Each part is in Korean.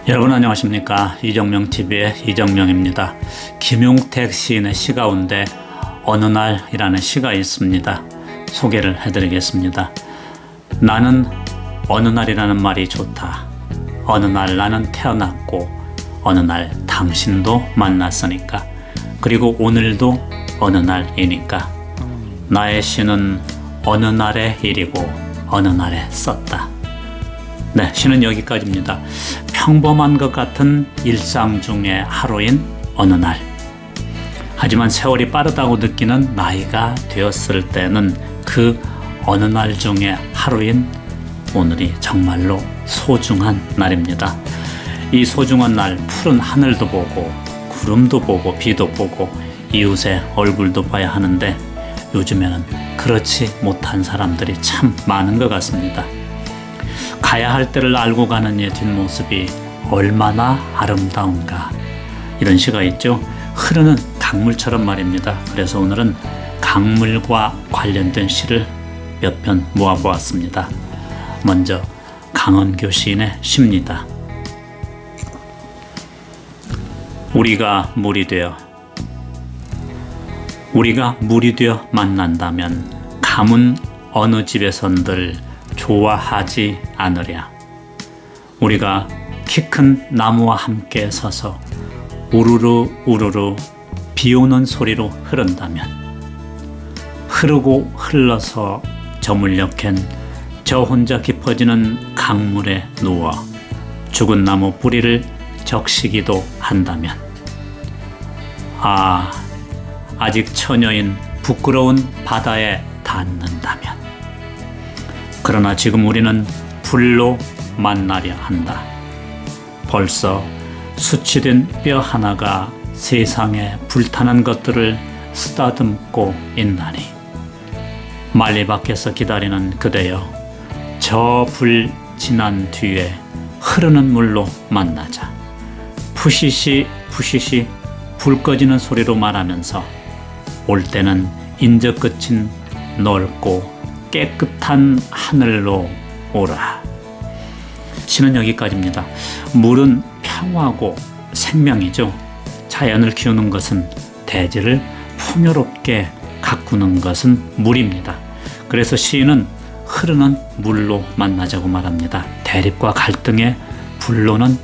여러분 안녕하십니까? 이정명TV의 이정명입니다. 김용택 시인의 시 가운데 어느 날이라는 시가 있습니다. 소개를 해드리겠습니다. 나는 어느 날이라는 말이 좋다. 어느 날 나는 태어났고 어느 날 당신도 만났으니까, 그리고 오늘도 어느 날이니까 나의 시는 어느 날의 일이고 어느 날에 썼다. 네, 시는 여기까지입니다. 평범한 것 같은 일상 중의 하루인 어느 날. 하지만 세월이 빠르다고 느끼는 나이가 되었을 때는 그 어느 날 중에 하루인 오늘이 정말로 소중한 날입니다. 이 소중한 날, 푸른 하늘도 보고 구름도 보고 비도 보고 이웃의 얼굴도 봐야 하는데 요즘에는 그렇지 못한 사람들이 참 많은 것 같습니다. 가야 할 때를 알고 가는 이의 뒷모습이 얼마나 아름다운가, 이런 시가 있죠. 흐르는 강물처럼 말입니다. 그래서 오늘은 강물과 관련된 시를 몇 편 모아보았습니다. 먼저 강원교 시인의 시입니다. 우리가 물이 되어 만난다면 감은 어느 집에선들 좋아하지 않으랴. 우리가 키 큰 나무와 함께 서서 우르르 우르르 비오는 소리로 흐른다면, 흐르고 흘러서 저물녘엔 저 혼자 깊어지는 강물에 누워 죽은 나무 뿌리를 적시기도 한다면, 아직 처녀인 부끄러운 바다에 닿는다면. 그러나 지금 우리는 불로 만나려 한다. 벌써 수치된 뼈 하나가 세상에 불타는 것들을 쓰다듬고 있나니, 만리 밖에서 기다리는 그대여, 저 불 지난 뒤에 흐르는 물로 만나자. 푸시시 푸시시 불 꺼지는 소리로 말하면서 올 때는 인적 끝인 넓고 깨끗한 하늘로 오라. 시는 여기까지입니다. 물은 평화고 생명이죠. 자연을 키우는 것은, 대지를 풍요롭게 가꾸는 것은 물입니다. 그래서 시인은 흐르는 물로 만나자고 말합니다. 대립과 갈등의 불로는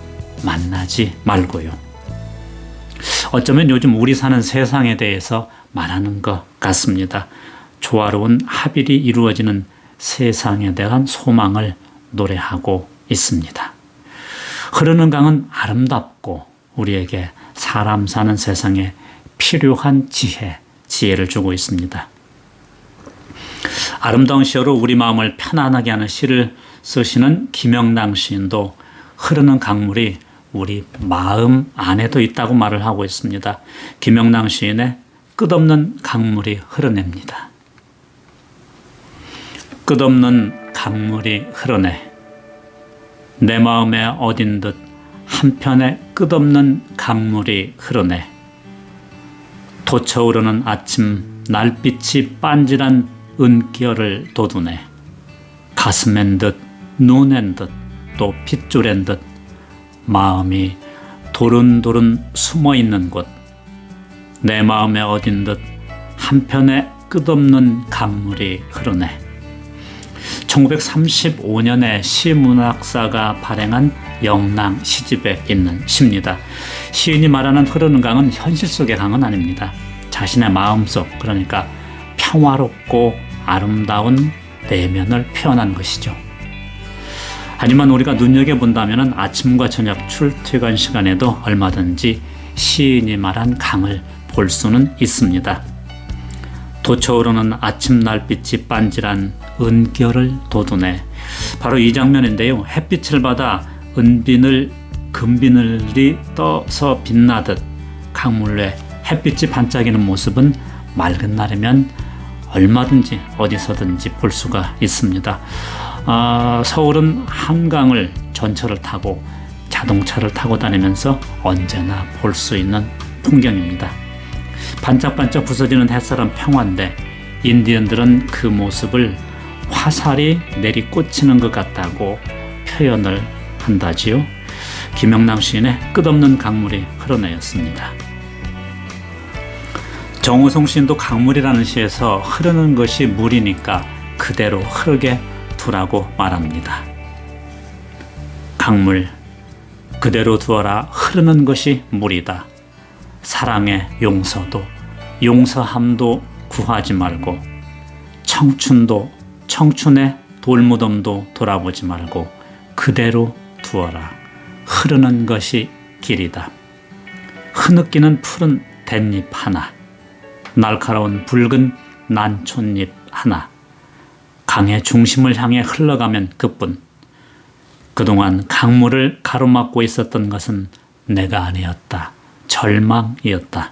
만나지 말고요. 어쩌면 요즘 우리 사는 세상에 대해서 말하는 것 같습니다. 조화로운 합일이 이루어지는 세상에 대한 소망을 노래하고 있습니다. 흐르는 강은 아름답고 우리에게 사람 사는 세상에 필요한 지혜를 주고 있습니다. 아름다운 시어로 우리 마음을 편안하게 하는 시를 쓰시는 김영랑 시인도 흐르는 강물이 우리 마음 안에도 있다고 말을 하고 있습니다. 김영랑 시인의 끝없는 강물이 흐르냅니다. 끝없는 강물이 흐르네. 내 마음에 어딘 듯 한편에 끝없는 강물이 흐르네. 돋쳐오르는 아침 날빛이 빤질한 은결을 돋우네. 가슴엔 듯 눈엔 듯 또 핏줄엔 듯 마음이 도른도른 숨어있는 곳, 내 마음에 어딘 듯 한편에 끝없는 강물이 흐르네. 1935년에 시문학사가 발행한 영랑 시집에 있는 시입니다. 시인이 말하는 흐르는 강은 현실 속의 강은 아닙니다. 자신의 마음속, 그러니까 평화롭고 아름다운 내면을 표현한 것이죠. 하지만 우리가 눈여겨본다면 아침과 저녁 출퇴근 시간에도 얼마든지 시인이 말한 강을 볼 수는 있습니다. 돋쳐오르는 아침 날빛이 빤질한 은결을 돋우네. 바로 이 장면인데요. 햇빛을 받아 금비늘이 떠서 빛나듯 강물에 햇빛이 반짝이는 모습은 맑은 날이면 얼마든지 어디서든지 볼 수가 있습니다. 서울은 한강을 전철을 타고 자동차를 타고 다니면서 언제나 볼 수 있는 풍경입니다. 반짝반짝 부서지는 햇살은 평화인데 인디언들은 그 모습을 화살이 내리꽂히는 것 같다고 표현을 한다지요. 김영남 시인의 끝없는 강물이 흘러내렸습니다. 정우성 시인도 강물이라는 시에서 흐르는 것이 물이니까 그대로 흐르게 두라고 말합니다. 강물, 그대로 두어라. 흐르는 것이 물이다. 사랑의 용서도, 용서함도 구하지 말고, 청춘도, 청춘의 돌무덤도 돌아보지 말고 그대로 두어라. 흐르는 것이 길이다. 흐느끼는 푸른 댄잎 하나, 날카로운 붉은 난촌잎 하나, 강의 중심을 향해 흘러가면 그뿐. 그동안 강물을 가로막고 있었던 것은 내가 아니었다. 절망이었다.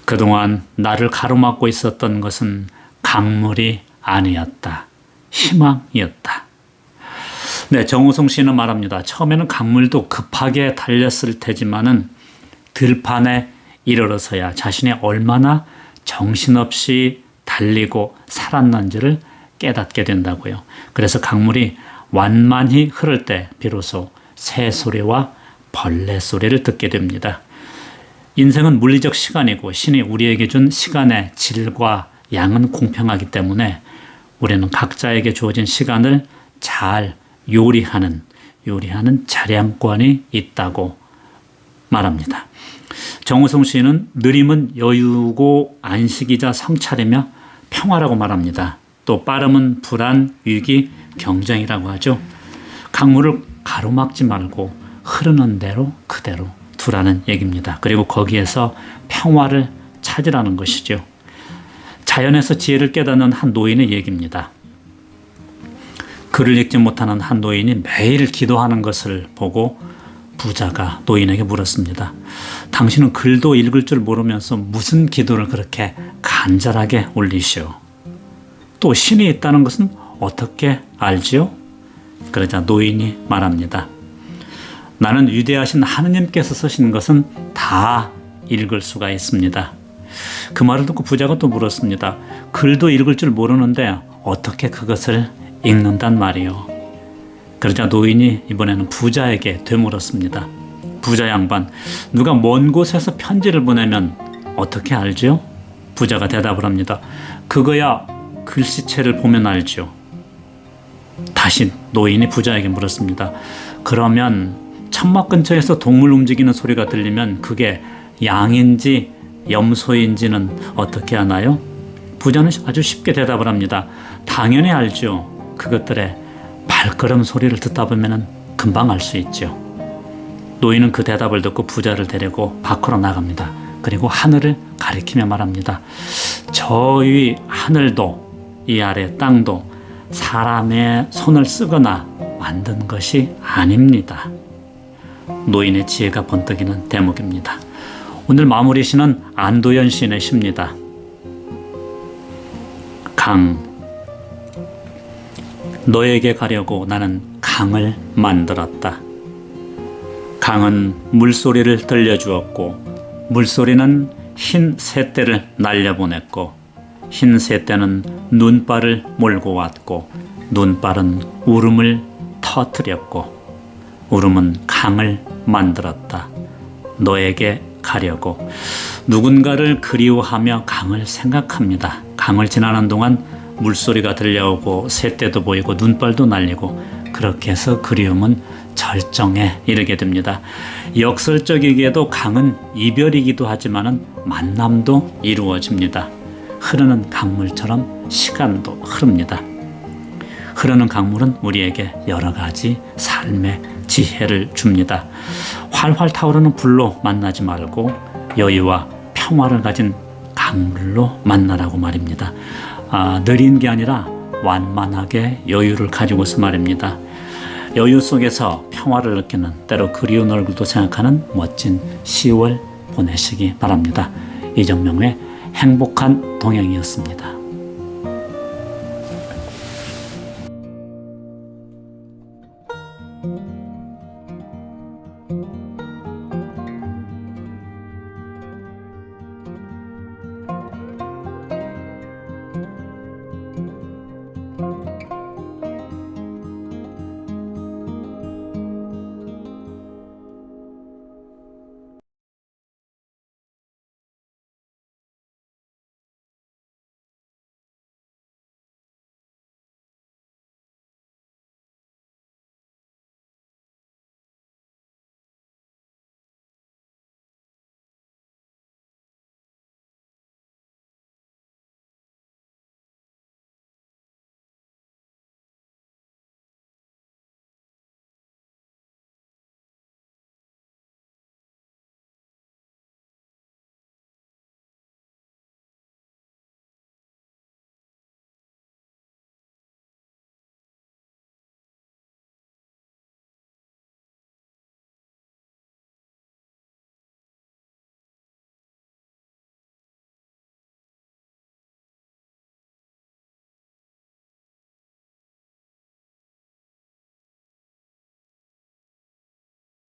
그동안 나를 가로막고 있었던 것은 강물이 아니었다. 희망이었다. 네, 정우성 씨는 말합니다. 처음에는 강물도 급하게 달렸을 테지만은 들판에 이르러서야 자신이 얼마나 정신없이 달리고 살았는지를 깨닫게 된다고요. 그래서 강물이 완만히 흐를 때 비로소 새소리와 벌레 소리를 듣게 됩니다. 인생은 물리적 시간이고 신이 우리에게 준 시간의 질과 양은 공평하기 때문에 우리는 각자에게 주어진 시간을 잘 요리하는 자량권이 있다고 말합니다. 정우성 시인은 느림은 여유고 안식이자 성찰이며 평화라고 말합니다. 또 빠름은 불안, 위기, 경쟁이라고 하죠. 강물을 가로막지 말고 흐르는 대로 그대로 두라는 얘기입니다. 그리고 거기에서 평화를 찾으라는 것이죠. 자연에서 지혜를 깨닫는 한 노인의 얘기입니다. 글을 읽지 못하는 한 노인이 매일 기도하는 것을 보고 부자가 노인에게 물었습니다. 당신은 글도 읽을 줄 모르면서 무슨 기도를 그렇게 간절하게 올리시오? 또 신이 있다는 것은 어떻게 알지요? 그러자 노인이 말합니다. 나는 위대하신 하느님께서 쓰신 것은 다 읽을 수가 있습니다. 그 말을 듣고 부자가 또 물었습니다. 글도 읽을 줄 모르는데 어떻게 그것을 읽는단 말이요? 그러자 노인이 이번에는 부자에게 되물었습니다. 부자 양반, 누가 먼 곳에서 편지를 보내면 어떻게 알죠? 부자가 대답을 합니다. 그거야 글씨체를 보면 알죠. 다시 노인이 부자에게 물었습니다. 그러면 천막 근처에서 동물 움직이는 소리가 들리면 그게 양인지 염소인지는 어떻게 아나요? 부자는 아주 쉽게 대답을 합니다. 당연히 알죠. 그것들의 발걸음 소리를 듣다 보면 금방 알 수 있죠. 노인은 그 대답을 듣고 부자를 데리고 밖으로 나갑니다. 그리고 하늘을 가리키며 말합니다. 저 위 하늘도 이 아래 땅도 사람의 손을 쓰거나 만든 것이 아닙니다. 노인의 지혜가 번뜩이는 대목입니다. 오늘 마무리 시는 안도현 시인의 시입니다. 강. 너에게 가려고 나는 강을 만들었다. 강은 물소리를 들려주었고 물소리는 흰 새떼를 날려보냈고 흰 새떼는 눈발을 몰고 왔고 눈발은 울음을 터뜨렸고 울음은 강을 만들었다. 너에게 가려고 누군가를 그리워하며 강을 생각합니다. 강을 지나는 동안 물소리가 들려오고 새떼도 보이고 눈발도 날리고 그렇게 해서 그리움은 절정에 이르게 됩니다. 역설적이게도 강은 이별이기도 하지만 만남도 이루어집니다. 흐르는 강물처럼 시간도 흐릅니다. 흐르는 강물은 우리에게 여러 가지 삶의 지혜를 줍니다. 활활 타오르는 불로 만나지 말고 여유와 평화를 가진 강물로 만나라고 말입니다. 느린 게 아니라 완만하게 여유를 가지고서 말입니다. 여유 속에서 평화를 느끼는 때로 그리운 얼굴도 생각하는 멋진 10월 보내시기 바랍니다. 이정명의 행복한 동행이었습니다.